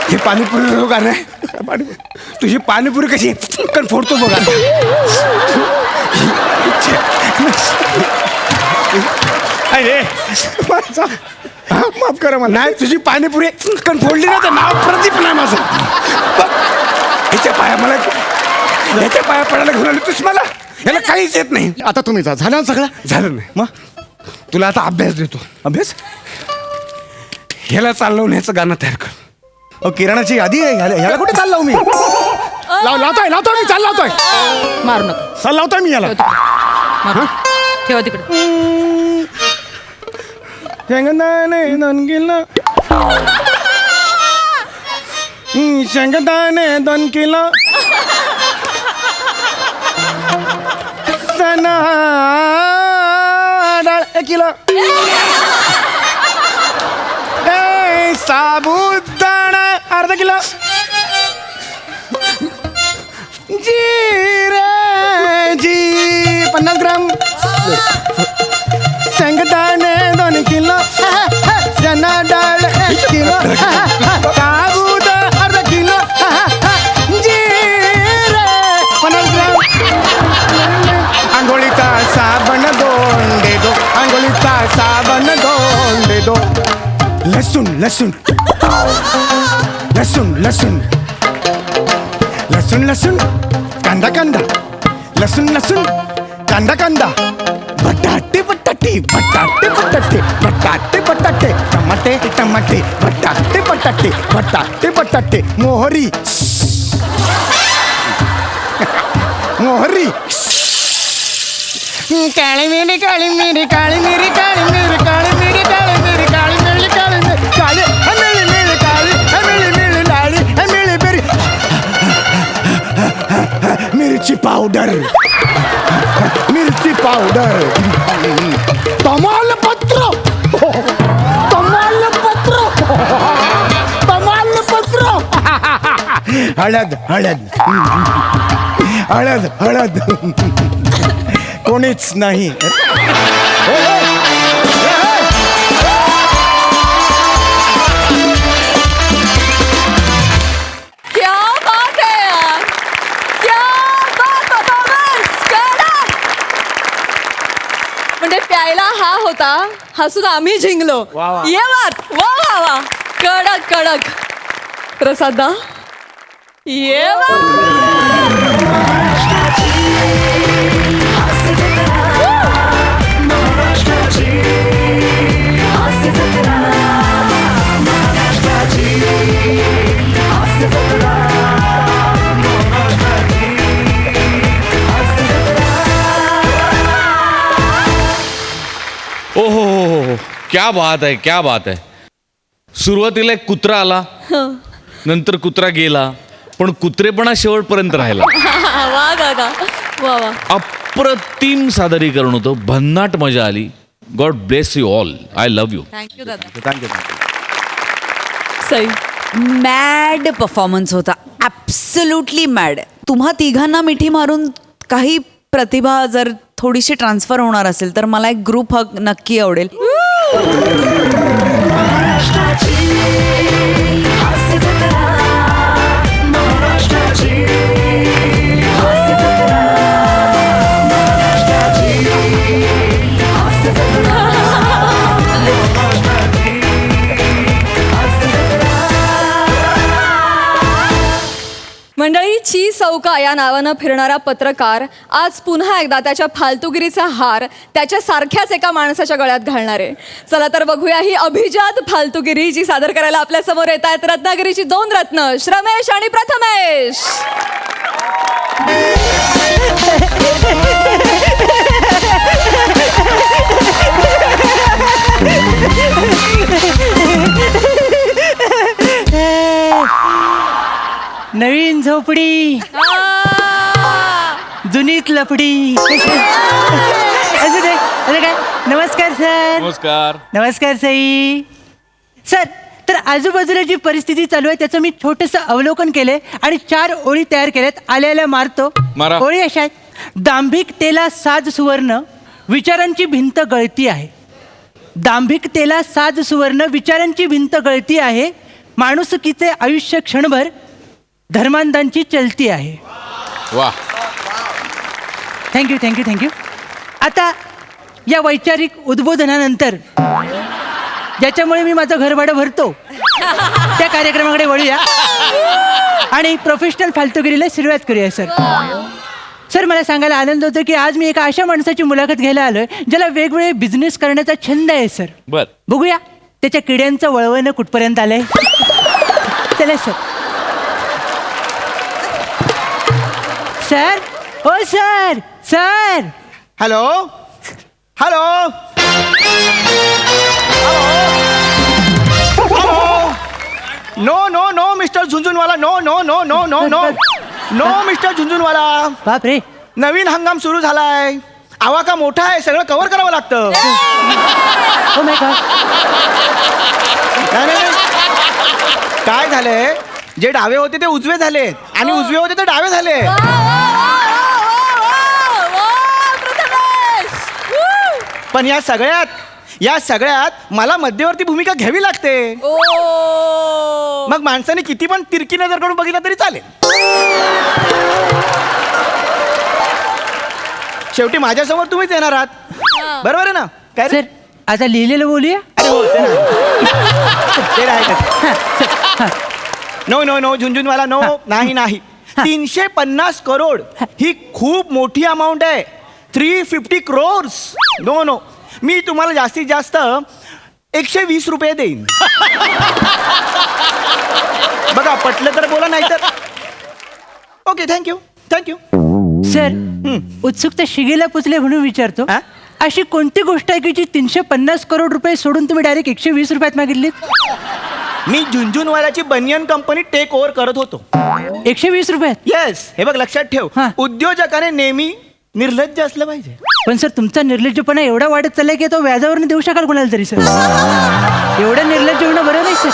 हे पाणीपुरी गाणं आहे तुझी पाणीपुरी कशी कण फोडतो बघा अरे माफ करा मला नाही तुझी पाणीपुरी कण फोडली ना तर नाव प्रदीप नाही माझं बघ, ह्याच्या पाया मला ह्याच्या पाया पडायला घेऊन आली तुझ मला याला काहीच येत नाही आता तुम्ही जा झालं ना सगळं झालं नाही मग तुला आता अभ्यास देतो अभ्यास ह्याला चालवण्याचं गाणं तयार कर किराणाची यादी आहे ह्याला कुठे चाललो मी लावतोय मी चाल लावतोय मारू नका चाल लावतोय मी याला ठेवा तिकडे शेंगदाणे दोन किलो शेंगदाणे 2 किलो चणा डाळ 1 किलो साबुदाणा अर्धा किलो जी 50 ग्राम शेंगदाणे 2 किलो चना डाळ 1 किलो साबुद अर्धा किलो जिरे 50 ग्राम आंघोळीचा साबण 2 दे दो आंघोळीचा साबण 2 दे दो लसूण लसूण लसूण लसूण लसूण लसूण कांदा कांदा लसूण लसूण कांदा कांदा बटाटे बटाटे बटाटे बटाटे बटाटे बटाटे टमाटे टमाटे बटाटे बटाटे बटाटे बटाटे मोहरी मोहरी काळी मिरी काळी मिरी काळी मिरी काळी मिरी काळी मिरी काळी मिरी काळी मिरी काळी मिरी काळी मिरी मिरी काळी मिरी मिरी डाळी मिरी मिरी मिरची पावडर मिरची पावडर तमालपत्र तमालपत्र तमालपत्र हळद हळद हळद हळद कोणीच नाही क्या बात है यार क्या बात परफॉर्मन्स कडक म्हणजे प्यायला हा होता हसून आम्ही जिंकलो ये बात वा वा वा कडक कडक प्रसादा ये बात ओ हो क्या बात आहे क्या बात आहे सुरुवातीला एक कुत्रा आला नंतर कुत्रा गेला पण कुत्रेपणा शेवटपर्यंत राहिला वा दादा वा वा अप्रतिम सादरीकरण होतं भन्नाट मजा आली God bless you all I love you thank you दादा सई मॅड परफॉर्मन्स होता ॲब्सोल्युटली मॅड तुम्हा तिघांना मिठी मारून काही प्रतिभा जर थोडीशी ट्रान्सफर होणार असेल तर मला एक ग्रुप हग नक्की आवडेल मंडळी ची चौका या नावानं फिरणारा पत्रकार आज पुन्हा एकदा त्याच्या फालतुगिरीचा हार त्याच्या सारख्याच एका माणसाच्या गळ्यात घालणार आहे. चला तर बघूया ही अभिजात फालतुगिरी जी सादर करायला आपल्या समोर येत आहेत रत्नागिरीची 2 रत्न श्रमेश आणि प्रथमेश. झोपडी जुनीच लपडी. असं काय. नमस्कार सर. नमस्कार. नमस्कार साई. सर, तर आजूबाजूला जी परिस्थिती चालू आहे त्याचं मी छोटंसं अवलोकन केलंय आणि 4 ओळी तयार केल्यात. आल्याला मारतो. मारा. ओळी अशा आहेत. दांभिकतेला साज सुवर्ण, विचारांची भिंत गळती आहे. दांभिकतेला साज सुवर्ण, विचारांची भिंत गळती आहे. माणुसकीचे आयुष्य क्षणभर, धर्मांधांची चलती आहे. वा. थँक्यू. आता या वैचारिक उद्बोधनानंतर ज्याच्यामुळे मी माझं घरभाडं भरतो त्या कार्यक्रमाकडे वळूया आणि प्रोफेशनल फालतुगिरीला सुरुवात करूया. सर, मला सांगायला आनंद होतो की आज मी एका अशा माणसाची मुलाखत घ्यायला आलोय ज्याला वेगवेगळे बिझनेस करण्याचा छंद आहे. सर, बर. बघूया त्याच्या किड्यांचं वळवणं कुठपर्यंत आलंय. चला सर. ओ sir. Hello. No mister Jhunjhunwala. No mister Jhunjhunwala. बापरे. नवीन हंगाम सुरू झालाय. आवाका मोठा आहे, सगळं कव्हर करावं लागतं. Oh my God. नाही. काय झालंय, जे डावे होते ते उजवे झाले आणि उजवे होते ते डावे झाले. पण या सगळ्यात मला मध्यवर्ती भूमिका घ्यावी लागते. मग माणसाने किती पण तिरकी नजर करून बघितलं तरी चालेल. शेवटी माझ्यासमोर तुम्हीच येणार आहात, बरोबर आहे ना? काय रे? सर, आता लिहिलेलं बोलूया. अरे हो, ते नाही. नो झुंझुनवाला. नो. नाही. 350 करोड ही खूप मोठी अमाऊंट आहे. 350 crores. नो. मी तुम्हाला जास्तीत जास्त 120 रुपये देईन. बघा, पटलं तर बोला, नाही तर ओके. थँक्यू. सर, उत्सुकता शिगेला पुचले म्हणून विचारतो, हा? अशी कोणती गोष्ट आहे की जी 350 करोड रुपये सोडून तुम्ही डायरेक्ट 120 रुपयात मागितलीत? मी झुंझुनवाल्याची बनियन कंपनी टेक ओव्हर करत होतो. 120 रुपयात? येस. हे बघ, लक्षात ठेव, हा. उद्योजकाने नेहमी निर्लज्ज असलं पाहिजे. पण सर, तुमचा निर्लज्जपणा एवढा वाढत चाललाय की तो व्याजावर देऊ शकाल कोणाला तरी. सर, एवढं निर्लज्ज होणं बरं नाही सर.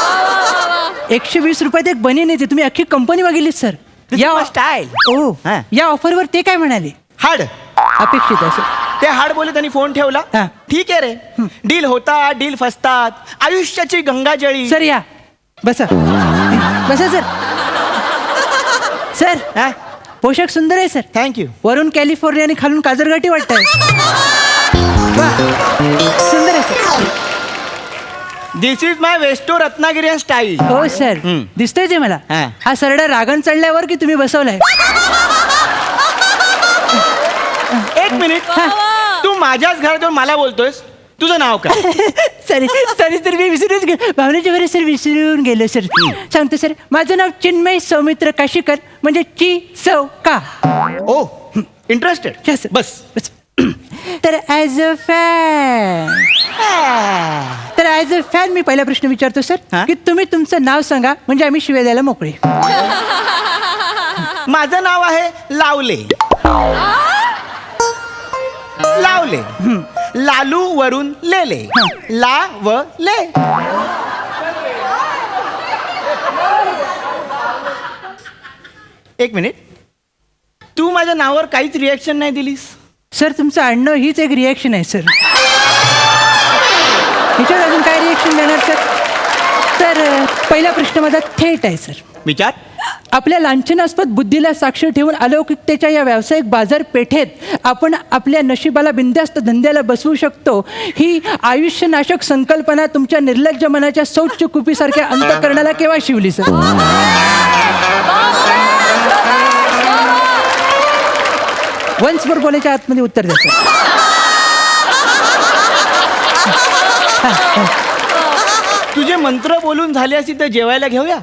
120 रुपयात एक बनियन येते, तुम्ही अख्खी कंपनी मागितलीत सर. स्टाईल. ओ, हा. या ऑफरवर ते काय म्हणाले? हाड. अपेक्षित आहे सर. ते हाड बोले, त्यांनी फोन ठेवला. हा. ठीक आहे रे. डील होतात, डील फसतात, आयुष्याची गंगाजळी. सर, या बसा सर. सर, पोशाख सुंदर आहे सर. थँक्यू. वरून कॅलिफोर्निया आणि खालून काजरगाठी वाटतंय. सुंदर आहे sir. This is my west Ratnagiri style. हो सर, दिसतंय ते मला. हा. हा सरडा रागण चढल्यावर की तुम्ही बसवलाय? एक मिनिट. तू माझ्याच घरात येऊन मला बोलतोयस. तुझं नाव काय? सॉरी सर, मी विसरूनच गेलो. भावनेच्या बरे सर, विसरून गेलो सर. सांगतो सर, माझं नाव चिन्मय सौमित्र काशीकर, म्हणजे का. ओ, इंटरेस्टेड. Yes, sir. बस. तर ॲज अ फॅन मी पहिला प्रश्न विचारतो सर, हा? की तुम्ही तुमचं नाव सांगा म्हणजे आम्ही शिव्या द्यायला मोकळे. माझं नाव आहे लावले. लालू वरून लेले. लावले. एक मिनिट. तू माझ्या नावावर काहीच रिॲक्शन नाही दिलीस. सर, तुमचं आणणं हीच एक रिॲक्शन आहे सर. ह्याच्यावर अजून काय रिॲक्शन देणार सर? तर पहिला प्रश्न माझा थेट आहे सर. विचार. आपल्या लांछनास्पद बुद्धीला साक्ष ठेवून अलौकिकतेच्या या व्यावसायिक बाजारपेठेत आपण आपल्या नशिबाला बिनधास्त धंद्याला बसवू शकतो, ही आयुष्यनाशक संकल्पना तुमच्या निर्लज्ज मनाच्या शौच कुपीसारख्या अंतःकरणाला केव्हा शिवली सर? वन्स मोर बोलायच्या आतमध्ये उत्तर द्या सर. तुझे मंत्र बोलून झाले असतील तर जेवायला घेऊया.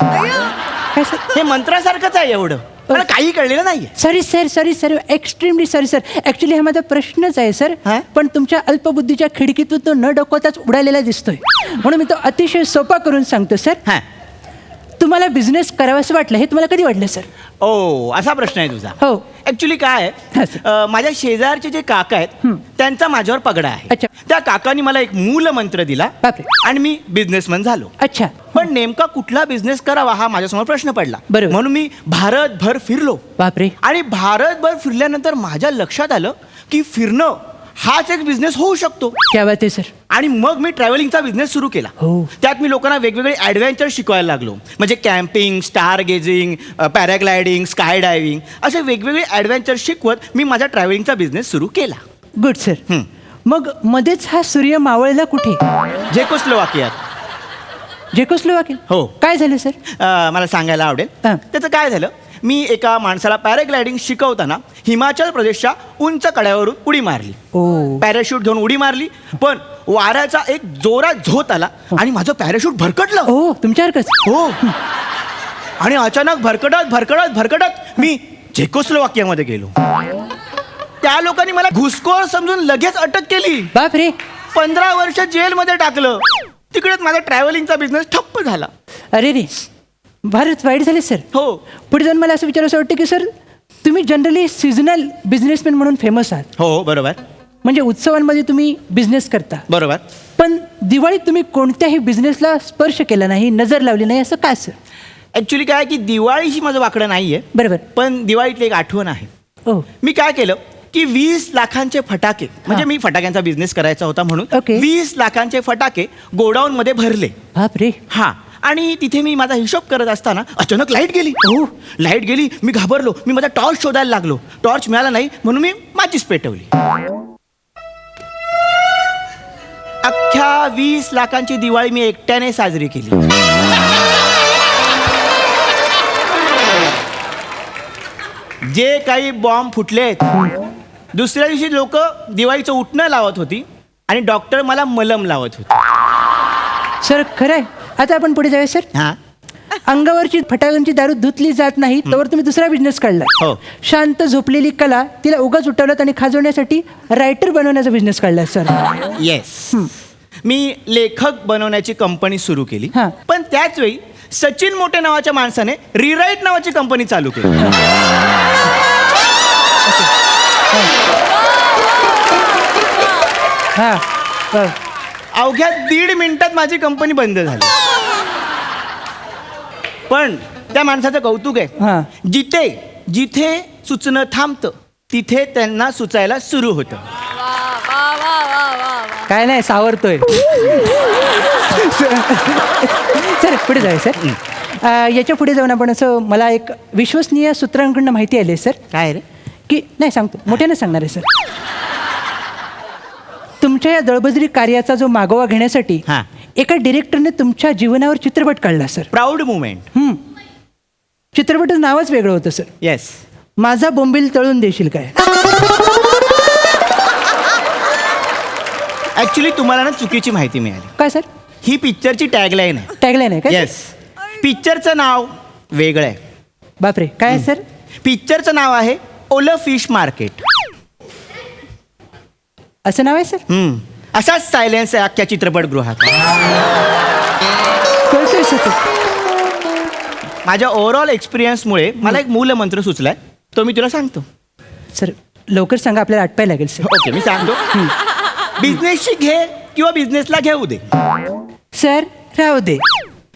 काय सर? हे मंत्रासारखंच आहे एवढं. मला काही कळलेलं नाहीये. Sorry sir, extremely sorry sir. Actually हा माझा प्रश्नच आहे सर, हा? पण तुमच्या अल्पबुद्धीच्या खिडकीतून तो न डोकवताच उडालेला दिसतोय, म्हणून मी तो अतिशय सोपा करून सांगतो सर. हा. तुम्हाला बिझनेस करावंसं वाटलं हे तुम्हाला कधी वाटलं सर? ओ असा प्रश्न आहे तुझा. हो. ऍक्च्युली काय हा, आहे, माझ्या शेजारचे जे काका आहेत त्यांचा माझ्यावर पगडा आहे. अच्छा. त्या काकांनी मला एक मूल मंत्र दिला बापरे. आणि मी बिझनेसमन झालो. अच्छा. पण नेमका कुठला बिझनेस करावा हा माझ्यासमोर प्रश्न पडला. बरोबर. म्हणून मी भारतभर फिरलो. बापरे. आणि भारतभर फिरल्यानंतर माझ्या लक्षात आलं की फिरणं हाच एक बिझनेस होऊ शकतो. क्या बात आहे सर. आणि मग मी ट्रॅव्हलिंगचा बिझनेस सुरू केला. हो. त्यात मी लोकांना वेगवेगळे ॲडव्हेंचर शिकवायला लागलो. म्हणजे camping, stargazing, paragliding, skydiving असे वेगवेगळे ॲडव्हेंचर शिकवत मी माझा ट्रॅव्हलिंगचा बिझनेस सुरू केला. Good sir. मग मध्येच हा सूर्य मावळला कुठे? झेकोस्लोवाकियात. जेकोस्लोवाकिया. हो. काय झालं सर? मला सांगायला आवडेल. हां. त्याचं काय झालं, मी एका माणसाला पॅराग्लायडिंग शिकवताना हिमाचल प्रदेशच्या उंच कड्यावरून उडी मारली. ओ. पॅराशूट घेऊन उडी मारली, पण वाऱ्याचा एक जोरात झोत आला आणि माझं पॅराशूट भरकटलं. ओ तुमच्यासारखंच. हो. आणि अचानक भरकटत भरकटत भरकटत मी झेकोस्लोवाकियामध्ये गेलो. त्या लोकांनी मला घुसखोर समजून लगेच अटक केली. बापरे. 15 वर्ष जेलमध्ये टाकलं. तिकडेच माझा ट्रॅव्हलिंगचा बिझनेस ठप्प झाला. अरे रे, फारच वाईट झाले सर. हो. पुढे जाऊन मला असं विचारायचं वाटतं की सर तुम्ही जनरली सीझनल बिझनेसमॅन म्हणून फेमस आहात. हो बरोबर म्हणजे उत्सवांमध्ये तुम्ही बिझनेस करता. बरोबर. पण दिवाळीत तुम्ही कोणत्याही बिझनेसला स्पर्श केला नाही, नजर लावली नाही, असं काय सर? ऍक्च्युली काय की दिवाळीशी माझं वाकडं नाहीये. बरोबर. पण दिवाळीतली एक आठवण आहे. ओ. मी काय केलं की 20 लाखांचे फटाके, म्हणजे हा. मी फटाक्यांचा बिझनेस करायचा होता म्हणून ओके. 20 लाखांचे फटाके गोडाऊन मध्ये भरले. बापरे. हा. आणि तिथे मी माझा हिशोब करत असताना अचानक लाईट गेली. ओ. लाईट गेली, मी घाबरलो. मी माझा टॉर्च शोधायला लागलो. टॉर्च मिळाला नाही म्हणून मी माचीस पेटवली. अख्ख्या 20 लाखांची दिवाळी मी एकट्याने साजरी केली. जे काही बॉम्ब फुटलेत, दुसऱ्या दिवशी लोक दिवाळीचं उठणं लावत होती आणि डॉक्टर मला मलम लावत होते. सर खरं आहे. आता आपण पुढे जाऊया सर. हा. अंगावरची फटाक्यांची दारू धुतली जात नाही तोवर तुम्ही दुसरा बिझनेस काढला. हो. शांत झोपलेली कला तिला उगाच उठवलं आणि खाजवण्यासाठी रायटर बनवण्याचा बिझनेस काढला सर. येस. मी लेखक बनवण्याची कंपनी सुरू केली. हा. पण त्याच वेळी सचिन मोठे नावाच्या माणसाने रिराईट नावाची कंपनी चालू केली. हा. अवघ्या 1.5 मिनिटात माझी कंपनी बंद झाली. पण त्या माणसाचं कौतुक हा. आहे, जिथे जिथे सुचणं थांबतं तिथे त्यांना सुचायला सुरू होतं. काय नाही सावरतोय. सर पुढे जाऊया सर. याच्या पुढे जाऊन आपण असं मला एक विश्वसनीय सूत्रांकडून माहिती आली आहे सर काय रे? की नाही सांगतो मोठ्याने सांगणार आहे सर. तुमच्या या दळबद्री कार्याचा जो मागोवा घेण्यासाठी हा. एका डिरेक्टरने तुमच्या जीवनावर चित्रपट काढला सर. Proud moment. चित्रपटाचं नावच वेगळं होतं सर. येस. माझा बोंबील तळून देशील काय. ऍक्च्युली तुम्हाला ना चुकीची माहिती मिळाली. काय सर? ही पिक्चरची टॅगलाईन आहे. टॅगलाईन आहे का? येस. पिक्चरचं नाव वेगळं आहे. बापरे काय आहे सर? पिक्चरचं नाव आहे ओलं फिश मार्केट. असं नाव आहे सर? असाच सायलेन्स आहे अख्ख्या चित्रपटगृहात. कळतोय सर. माझ्या ओव्हरऑल एक्सपिरियन्समुळे मला एक मूलमंत्र सुचलाय, तो मी तुला सांगतो. सर लवकर सांगा, आपल्याला आटपायला लागेल सर. ओके मी सांगतो. बिझनेसची घे किंवा बिझनेसला घेऊ दे. सर राहू दे,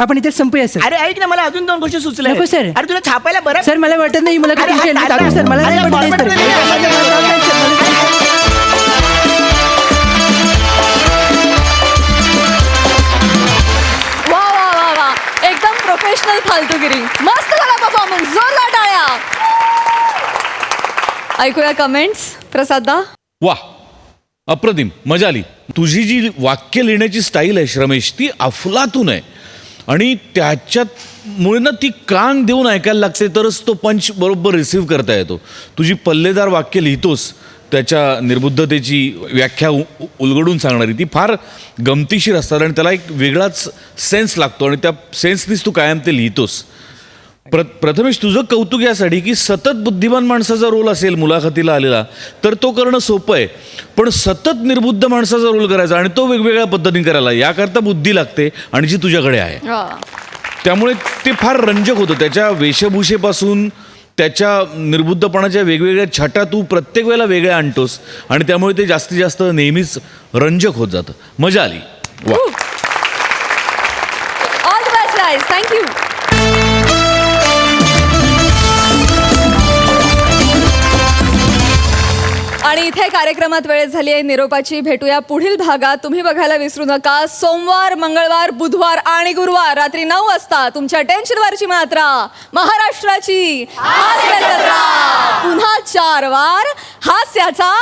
आपण इथे संपूया सर. अरे ऐक ना, मला अजून 2 गोष्टी सुचल्या. नको सर. अरे तुला छापायला बरं. सर मला वाटत नाही मला अरे, तुमची हा, दाखवू सर. मला नाही अरे, वाटत आहे, format सर. वा वा वा वा, एकदम प्रोफेशनल फालतूगिरी. मस्त झाला परफॉर्मन्स, जोरदार टाळ्या. ऐकूया कमेंट्स. प्रसादा. वा, अप्रतिम, मजा आली. तुझी जी वाक्य लिहिण्याची स्टाईल आहे श्रमेश, ती अफलातून आहे. आणि त्याच्यामुळे ना ती कान देऊन ऐकायला लागते, तरच तो पंच बरोबर रिसीव्ह करता येतो. तुझी पल्लेदार वाक्य लिहितोस, त्याच्या निर्बुद्धतेची व्याख्या उलगडून सांगणारी, ती फार गमतीशीर असतात आणि त्याला एक वेगळाच सेन्स लागतो आणि त्या सेन्सनीच तू कायम ते लिहितोस. प्रथमेश, तुझं कौतुक यासाठी की सतत बुद्धिमान माणसाचा रोल असेल मुलाखतीला आलेला तर तो करणं सोपं आहे, पण सतत निर्बुद्ध माणसाचा रोल करायचा आणि तो वेगवेगळ्या पद्धतीने करायला, याकरता बुद्धी लागते आणि जी तुझ्याकडे आहे. त्यामुळे ते फार रंजक होतं. त्याच्या वेशभूषेपासून त्याच्या निर्बुद्धपणाच्या वेगवेगळ्या छटा तू प्रत्येक वेळेला वेगळ्या आणतोस आणि त्यामुळे ते जास्तीत जास्त नेहमीच रंजक होत जातं. मजा आली. वा. All the best guys. Thank you. आणि इथे कार्यक्रमात वेळ झाली आहे निरोपाची. भेटूया पुढील भागात. तुम्ही बघायला विसरू नका सोमवार, मंगळवार, बुधवार आणि गुरुवार रात्री 9 वाजता तुमच्या टेन्शनवरची मात्रा महाराष्ट्राची हास्य जत्रा. पुन्हा 4 वार हास्याचा